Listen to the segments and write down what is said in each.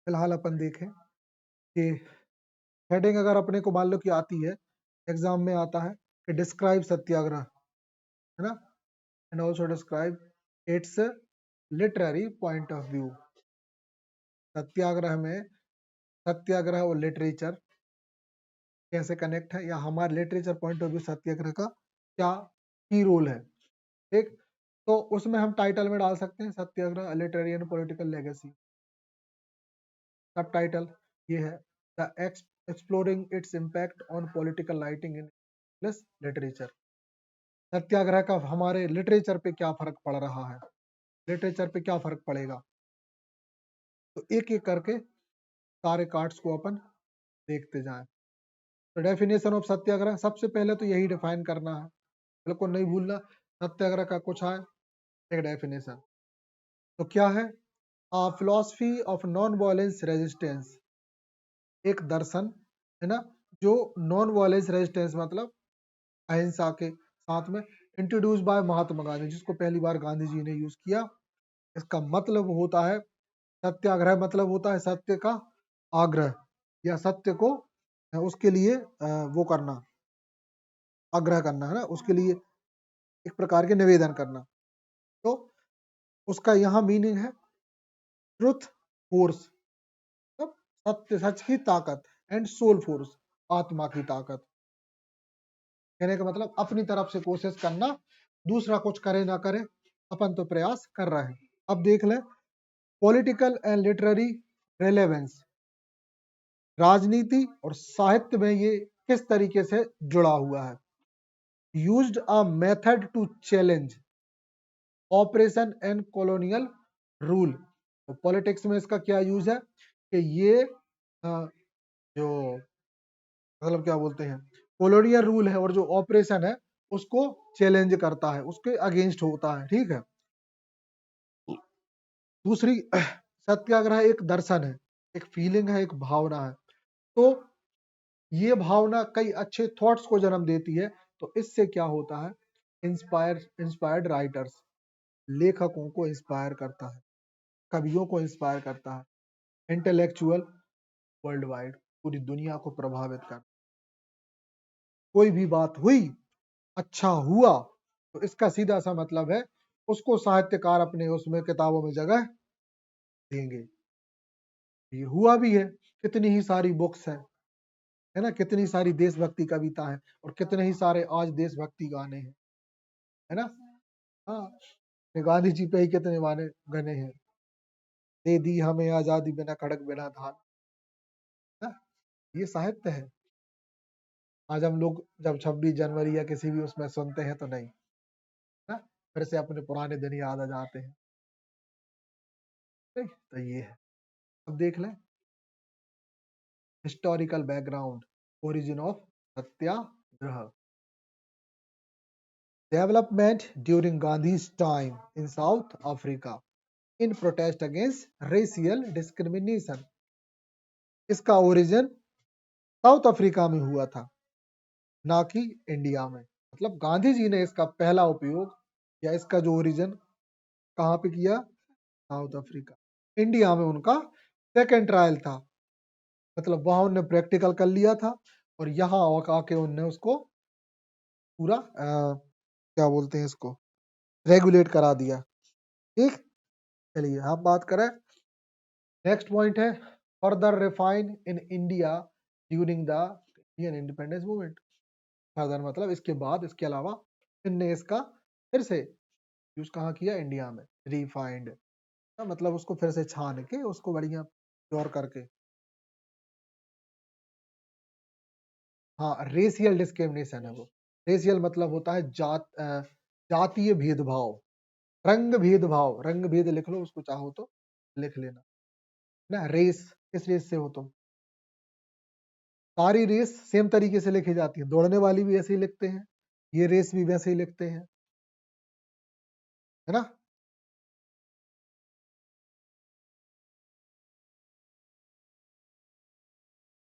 फिलहाल अपन देखें कि हेडिंग अगर अपने को मान लो कि आती है, एग्जाम में आता है कि डिस्क्राइब सत्याग्रह, है ना, and also describe its literary point of view. Satyagraha में सत्याग्रह और लिटरेचर कैसे कनेक्ट है, या हमारे literature point of view satyagraha का क्या की रोल है। ठीक, तो उसमें हम टाइटल में डाल सकते हैं satyagraha literary and political legacy. Subtitle ये है, the exploring its impact on political writing in English literature. Satyagraha का हमारे लिटरेचर पे क्या फर्क पड़ रहा है, लिटरेचर पे क्या फर्क पड़ेगा, तो एक एक करके सारे कार्ड्स को अपन देखते जाएं। तो डेफिनेशन ऑफ सत्याग्रह, सबसे पहले तो यही डिफाइन करना है, बिल्कुल नहीं भूलना। सत्याग्रह का कुछ है एक डेफिनेशन, तो क्या है, philosophy of non violence resistance, एक दर्शन है ना, जो नॉन वायलेंस रेजिस्टेंस मतलब अहिंसा के साथ में, इंट्रोड्यूस बाय महात्मा गांधी, जिसको पहली बार गांधी जी ने यूज किया। इसका मतलब होता है सत्याग्रह, मतलब होता है सत्य का आग्रह, या सत्य को उसके लिए वो करना, आग्रह करना, है ना, उसके लिए एक प्रकार के निवेदन करना। तो उसका यहाँ मीनिंग है ट्रुथ फोर्स, मतलब सत्य सच की ताकत, एंड सोल फोर्स, आत्मा की ताकत। कहने का मतलब अपनी तरफ से कोशिश करना, दूसरा कुछ करे ना करे, अपन तो प्रयास कर रहे हैं। अब देख ले पॉलिटिकल एंड लिटरेरी रेलेवेंस, राजनीति और साहित्य में ये किस तरीके से जुड़ा हुआ है। Used a method to challenge operation and colonial rule. तो पॉलिटिक्स में इसका क्या यूज है कि ये जो मतलब क्या बोलते हैं, कॉलोनियल रूल है और जो ऑपरेशन है उसको चैलेंज करता है, उसके अगेंस्ट होता है। ठीक है, दूसरी सत्याग्रह एक दर्शन है, एक फीलिंग है, एक भावना है। तो ये भावना कई अच्छे थॉट्स को जन्म देती है। तो इससे क्या होता है, इंस्पायर्ड राइटर्स, लेखकों को इंस्पायर करता है, कवियों को इंस्पायर करता है, इंटेलेक्चुअल वर्ल्ड वाइड, पूरी दुनिया को प्रभावित कर, कोई भी बात हुई, अच्छा हुआ, तो इसका सीधा सा मतलब है उसको साहित्यकार अपने उसमें किताबों में जगह देंगे। ये हुआ भी है, कितनी ही सारी बुक्स हैं, है ना, कितनी सारी देशभक्ति कविता है, और कितने ही सारे आज देशभक्ति गाने हैं, है ना। हाँ, गांधी जी पे ही कितने गाने गने हैं, दे दी हमें आजादी बिना खड़क बिना धान, ना, ये साहित्य है। आज हम लोग जब 26 जनवरी या किसी भी उसमें सुनते हैं तो नहीं, ना, फिर से अपने पुराने दिन याद आ जाते हैं। ठीक, तो ये है। अब देख लें historical background, origin of satyagraha. Development during Gandhi's time in South Africa in protest against racial discrimination. इसका ओरिजिन साउथ अफ्रीका में हुआ था, ना कि इंडिया में। मतलब गांधी जी ने इसका पहला उपयोग या इसका जो ओरिजिन कहाँ पे किया, साउथ अफ्रीका। इंडिया में उनका सेकेंड ट्रायल था, मतलब वहां उन्होंने प्रैक्टिकल कर लिया था, और यहाँ आके उनने उसको पूरा क्या बोलते हैं इसको, रेगुलेट करा दिया। ठीक, चलिए हम बात करें, नेक्स्ट पॉइंट है further refine in India during the Indian independence movement. Further मतलब इसके बाद, इसके अलावा इनने इसका फिर से यूज कहाँ किया, इंडिया में। रिफाइंड मतलब उसको फिर से छान के उसको बढ़िया प्योर करके। हाँ, रेशियल डिस्क्रिमिनेशन है वो। रेशियल मतलब होता है जातीय भेदभाव, रंग भेदभाव, रंग भेद लिख लो उसको चाहो तो लिख लेना, ना। रेस, किस रेस से हो तुम, सारी रेस सेम तरीके से लिखी जाती है, दौड़ने वाली भी ऐसे ही लिखते हैं, ये रेस भी वैसे ही लिखते हैं, है ना।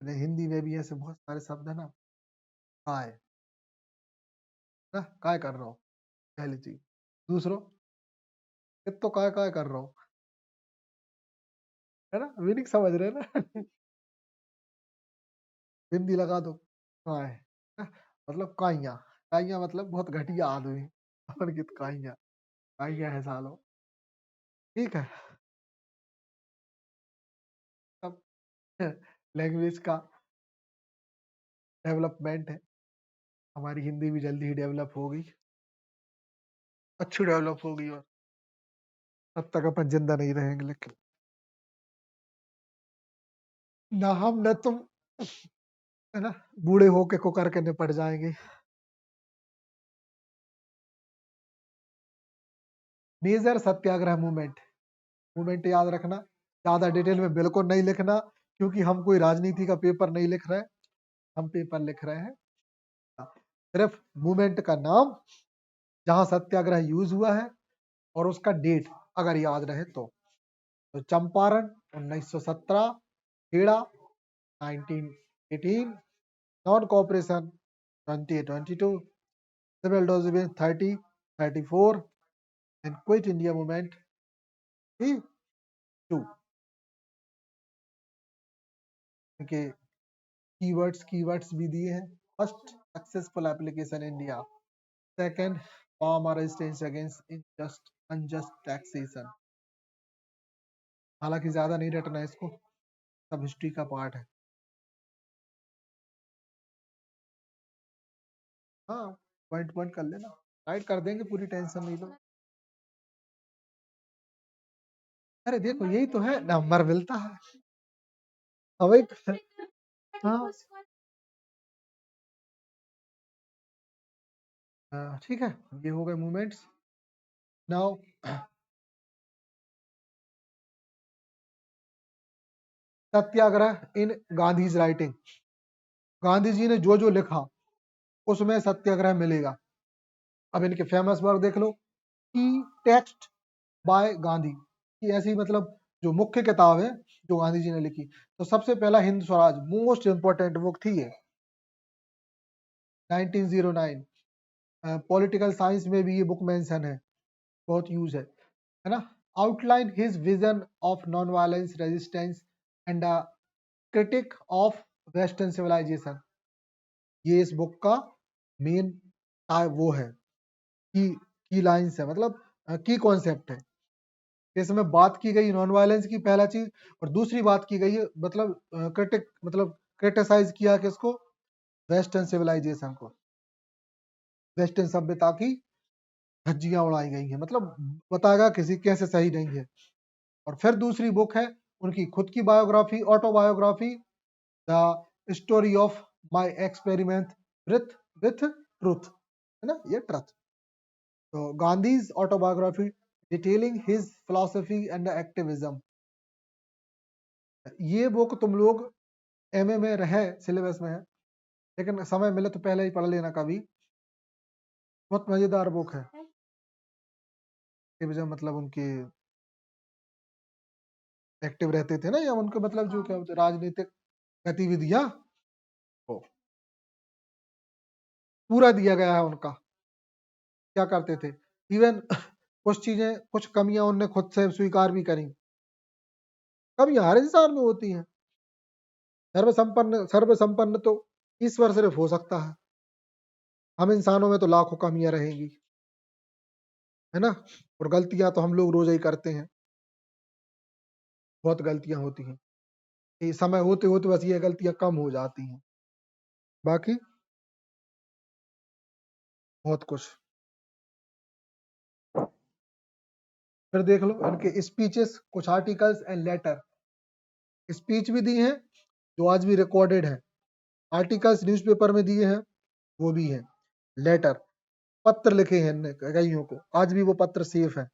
हिंदी में भी ऐसे बहुत सारे शब्द है ना, काय, ना, काय कर रहा हूँ, पहली चीज। दूसरो, ये तो काय काय कर रहा हूँ, है ना, मीनिंग समझ रहे हैं ना। हिंदी लगा दो, काय है? मतलब काइया, काइया मतलब बहुत घटिया आदमी। और कित काइया, काइया है सालो। ठीक है। अब लैंग्वेज का डेवलपमेंट है, हमारी हिंदी भी जल्दी ही डेवलप होगी, अच्छी डेवलप होगी, और तब तक अपन जिंदा नहीं रहेंगे, लेकिन ना हम न तुम, है ना, बूढ़े होके कुकर के निपट जाएंगे। मेजर सत्याग्रह मूवमेंट, मूवमेंट याद रखना, ज्यादा डिटेल में बिल्कुल नहीं लिखना, क्योंकि हम कोई राजनीति का पेपर नहीं लिख रहे हैं, हम पेपर लिख रहे हैं सिर्फ मूवमेंट का नाम, जहां सत्याग्रह यूज हुआ है, और उसका डेट अगर याद रहे तो Champaran 1917, Kheda 1918, non cooperation 2022, civil disobedience 30, 34, and quit India movement 2 के कीवर्ड्स भी दिए हैं। First, successful application India. Second, farmer resistance against unjust taxation। हालांकि ज्यादा नहीं रटना है इसको, सब हिस्ट्री का पार्ट है। हाँ, पॉइंट पॉइंट कर लेना, गाइड कर देंगे, पूरी टेंशन नहीं लो। अरे देखो, यही तो है, नंबर मिलता है। अब एक, हाँ, ठीक है, ये हो गए मूवमेंट्स। नाउ सत्याग्रह इन गांधीज राइटिंग, गांधी जी ने जो जो लिखा उसमें सत्याग्रह मिलेगा। अब इनके फेमस वर्क देख लो, की टेक्स्ट बाय गांधी, की ऐसी मतलब जो मुख्य किताब है जो गांधी जी ने लिखी, तो सबसे पहला Hind Swaraj, most important book थी ये, 1909। पॉलिटिकल साइंस में भी ये बुक मेंशन है, बहुत यूज है ना। Outline his vision of non violence resistance and a critique of western civilization, ये इस बुक का मेन वो है, की लाइंस है, मतलब की कॉन्सेप्ट है। इसमें बात की गई नॉन वायलेंस की, पहला चीज, और दूसरी बात की गई है, मतलब क्रिटिक, मतलब क्रिटिसाइज किया किसको, वेस्टर्न सिविलाइजेशन को, वेस्टर्न सभ्यता की धज्जियां उड़ाई गई है, मतलब बताएगा किसी कैसे सही नहीं है। और फिर दूसरी बुक है उनकी खुद की biography, autobiography, the story of my experiment with with truth, है ना, ये ट्रुथ। तो Gandhi's autobiography detailing his philosophy and activism, ये बुक तुम लोग एमए में रहे, सिलेबस में है, लेकिन समय मिले तो पहले ही पढ़ लेना कभी, बहुत मजेदार बुक है। एक्टिविज्म मतलब उनके एक्टिव रहते थे ना, या उनके मतलब जो क्या होते राजनीतिक गतिविधियां, वो पूरा दिया गया है उनका, क्या करते थे। इवन कुछ चीजें, कुछ कमियां उनने खुद से स्वीकार भी करी, कमियां हर इंसान में होती हैं। सर्व संपन्न तो ईश्वर सिर्फ हो सकता है, हम इंसानों में तो लाखों कमियां रहेंगी, है ना। और गलतियां तो हम लोग रोज ही करते हैं, बहुत गलतियां होती हैं, ये समय होते होते बस ये गलतियां कम हो जाती हैं, बाकी बहुत कुछ। फिर देख लो इनके स्पीचेस, कुछ आर्टिकल्स एंड लेटर, स्पीच भी दी है जो आज भी रिकॉर्डेड है, आर्टिकल्स न्यूज़पेपर में दिए हैं वो भी है, लेटर, पत्र लिखे हैं इनने कईयों को, आज भी वो पत्र सेफ है,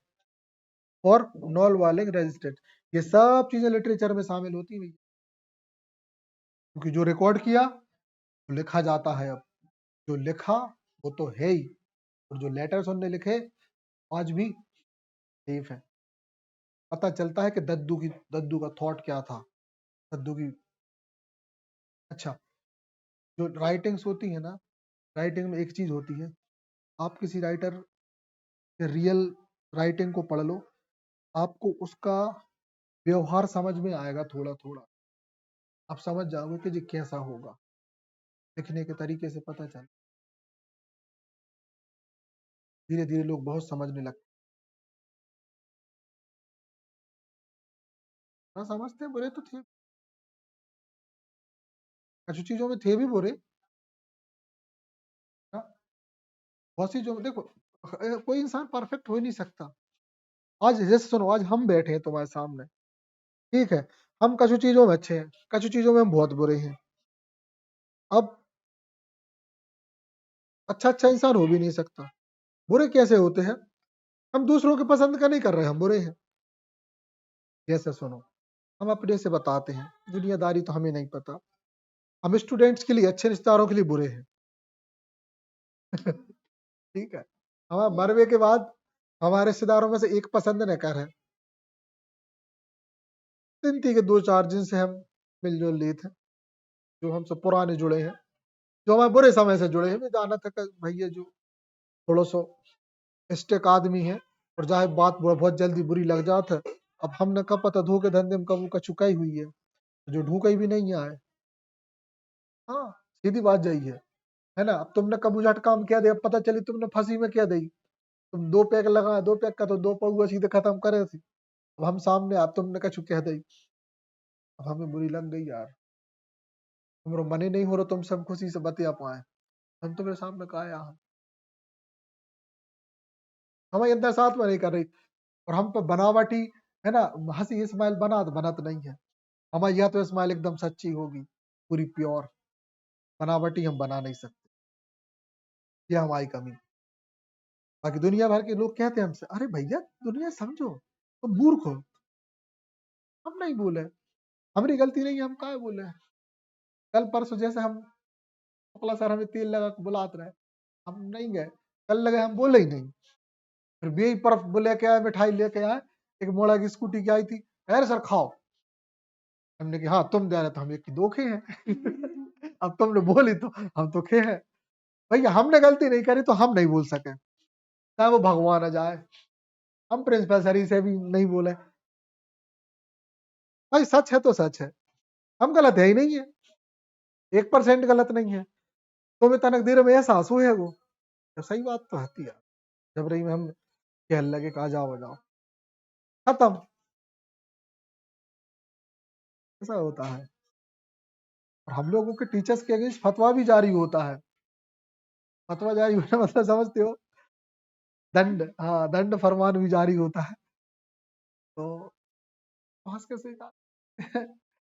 और नॉन वायलेंस रेजिस्टेंस, ये सब चीजें लिटरेचर में शामिल होती हुई, क्योंकि जो रिकॉर्ड किया वो लिखा जाता है, अब जो लिखा वो तो है ही, और जो लेटर्स उनने लिखे आज भी सेफ है। पता चलता है कि दद्दू का थॉट क्या था, दद्दू की। अच्छा, जो राइटिंग्स होती है ना, राइटिंग में एक चीज होती है, आप किसी राइटर के रियल राइटिंग को पढ़ लो, आपको उसका व्यवहार समझ में आएगा थोड़ा थोड़ा, आप समझ जाओगे कि जी कैसा होगा, लिखने के तरीके से पता चल, धीरे धीरे लोग बहुत समझने लगते। हाँ समझते बुरे तो थे, कुछ चीजों में थे भी बुरे। हाँ, बहुत सी जो देखो, कोई इंसान परफेक्ट हो ही नहीं सकता। आज जैसे सुनो, आज हम बैठे हैं तुम्हारे सामने, ठीक है, हम कुछ चीजों में अच्छे हैं, कुछ चीजों में हम बहुत बुरे हैं। अब अच्छा अच्छा इंसान हो भी नहीं सकता, बुरे कैसे होते हैं? हम दूसरों की पसंद का नहीं कर रहे, हम बुरे हैं। जैसे सुनो, हम अपने से बताते हैं, दुनियादारी तो हमें नहीं पता, हम स्टूडेंट्स के लिए अच्छे, रिश्तेदारों के लिए बुरे हैं। ठीक है, हमारे मरवे के बाद हमारे रिश्तेदारों में से एक पसंद न कर है, तीन थी के दो चार जिनसे हम मिलजुल लिए थे, जो हमसे पुराने जुड़े हैं, जो हमारे बुरे समय से जुड़े हैं। मैं जाना था कि भैया जो थोड़ा सो स्टेक आदमी है, और चाहे बात बहुत जल्दी बुरी लग जात है। अब हमने कब पता धोखे धंधे में कब का चुकाई हुई है, जो ढूंढी भी नहीं आए। हाँ, सीधी बात यही है ना? अब तुमने कब उजट काम किया दे, अब पता चली तुमने फंसी में क्या दी, तुम दो पैक लगा, दो पैक का तो दो पौआ सीधे खत्म करे थी। अब हम सामने, अब तुमने कछु कह दी, अब हमें बुरी लग गई यार, तुम्हारा मन ही नहीं हो रहा तुमसे हम खुशी से बतिया पाए, हम तुम्हारे सामने कहा यार, हमारे अंदर साथ में नहीं कर रही, और हम पे बनावटी, है ना, हंसी स्माइल बनत नहीं है। हमारी यह तो स्माइल एकदम सच्ची होगी, पूरी प्योर, बनावटी हम बना नहीं सकते, ये हमारी कमी। बाकी दुनिया भर के लोग कहते हैं हमसे, अरे भैया दुनिया समझो, तुम मूर्ख हो। हम नहीं बोले, हमारी गलती नहीं है, हम काहे बोले? कल परसों जैसे हम शुक्ला सर हमें तेल लगा के बुलाते रहे, हम नहीं गए, कल लगे हम बोले ही नहीं, फिर भी परफ बोले के आए, मिठाई लेके आए, एक मोड़ा की स्कूटी की आई थी, अरे सर खाओ, हमने कहा हाँ तुम दे रहे तो हम एक दो खे हैं। अब तुमने बोली तो हम तो खे हैं। भैया हमने गलती नहीं करी तो हम नहीं बोल सके, चाहे वो भगवान आ जाए, हम प्रिंसिपल सर से भी नहीं बोले। भाई सच है तो सच है, हम गलत है ही नहीं है, 1% गलत नहीं है, तुम्हें तनक देर में एहसास हुए है वो, तो सही बात तो हती यार, जब रही में हम कह लगे कहा जाओ जाओ, खत्म, ऐसा होता है। और हम लोगों के टीचर्स के अगेंस्ट फतवा भी जारी होता है, फतवा जारी होना मतलब समझते हो, दंड, हाँ दंड फरमान भी जारी होता है। तो हंस के स्वीकार,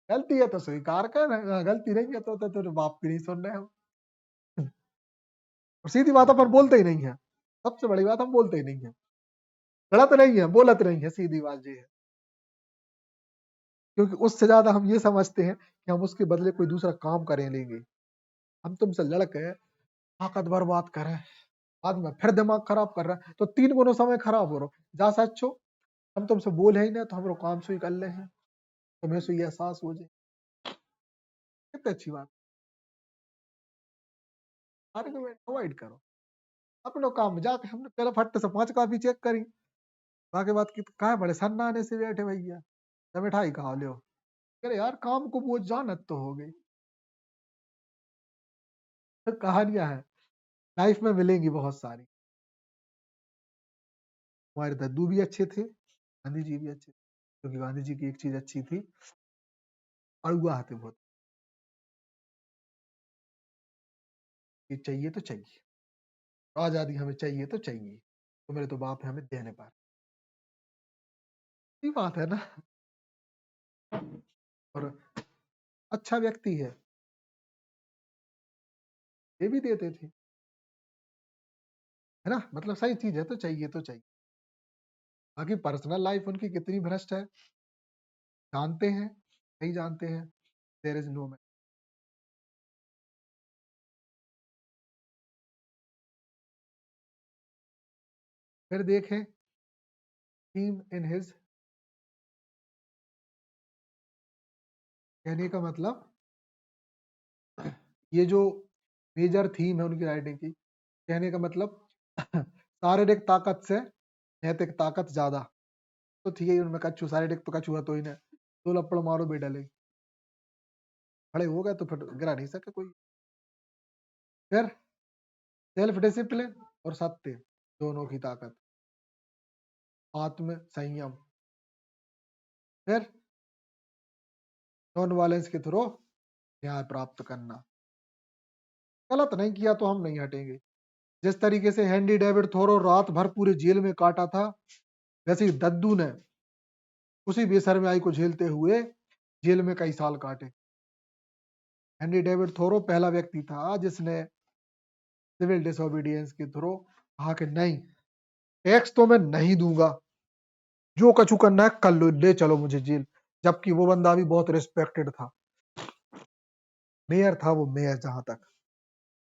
गलती है तो स्वीकार कर, गलती नहीं है तो तेरे बाप की नहीं सुन रहे हम। और सीधी बात अपन बोलते ही नहीं है, सबसे बड़ी बात हम बोलते ही नहीं है, गलत नहीं है बोलत नहीं है, सीधी बात ये है। क्योंकि उससे ज्यादा हम ये समझते हैं कि हम उसके बदले कोई दूसरा काम करें लेंगे। हम तुमसे लड़के ताकत बर्बाद करें, बाद में फिर दिमाग खराब कर रहा है, तो 3 गुना समय खराब हो रहा, जा सच हो, हम तुमसे बोल है ही ना, तो हम लोग काम से ही कर ले हैं, तुम्हें से ये एहसास हो जाए, कितनी अच्छी बात। आर्गुमेंट अवॉइड करो, अपने काम में जाके हमने पहले फट से 5 कॉपी चेक करी, बाकी बात की कहा बड़े सन्नाटे से बैठे भैया, जब मिठाई खा लो, अरे यार काम को वो जानत तो हो गई। तो कहानियां हैं, लाइफ में मिलेंगी बहुत सारी। हमारे दद्दू भी अच्छे थे, गांधी जी भी अच्छे थे, क्योंकि गांधी जी की एक चीज अच्छी थी, अड़ुआ थे बहुत, कि चाहिए तो चाहिए, आजादी हमें चाहिए तो चाहिए, तो मेरे तो बाप है हमें देने पर, ये बात है ना। और अच्छा व्यक्ति है, ये भी देते थे, है ना, मतलब सही चीज है तो चाहिए तो चाहिए। बाकी पर्सनल लाइफ उनकी कितनी भ्रष्ट है, जानते हैं, नहीं जानते हैं, देयर इज नो। फिर देखें थीम इन हिज, कहने का मतलब, ये जो मेजर थीम है उनकी राइटिंग की, कहने का मतलब शारीरिक ताकत से नैतिक ताकत ज्यादा, तो थी ही उनमें कछु, सारे डिक तो कछु तो ही ने, दो लपड़ मारो भी डले, खड़े हो गए तो फिर गिरा नहीं सके कोई। फिर सेल्फ डिसिप्लिन और सत्य, दोनों की ताकत, आत्म संयम, फिर नॉन वायलेंस के थ्रू न्याय प्राप्त करना। गलत नहीं किया तो हम नहीं हटेंगे। जिस तरीके से हेनरी डेविड थोरो रात भर पूरे जेल में काटा था, वैसे ही दद्दू ने उसी बेशर्माई को झेलते हुए जेल में कई साल काटे। हेनरी डेविड थोरो पहला व्यक्ति था जिसने सिविल डिसोबीडियंस के थ्रू कहा कि नहीं, टैक्स तो मैं नहीं दूंगा, जो कछु करना है कर लो, ले चलो मुझे जेल। जबकि वो बंदा भी बहुत रिस्पेक्टेड था, मेयर था वो, मेयर जहां तक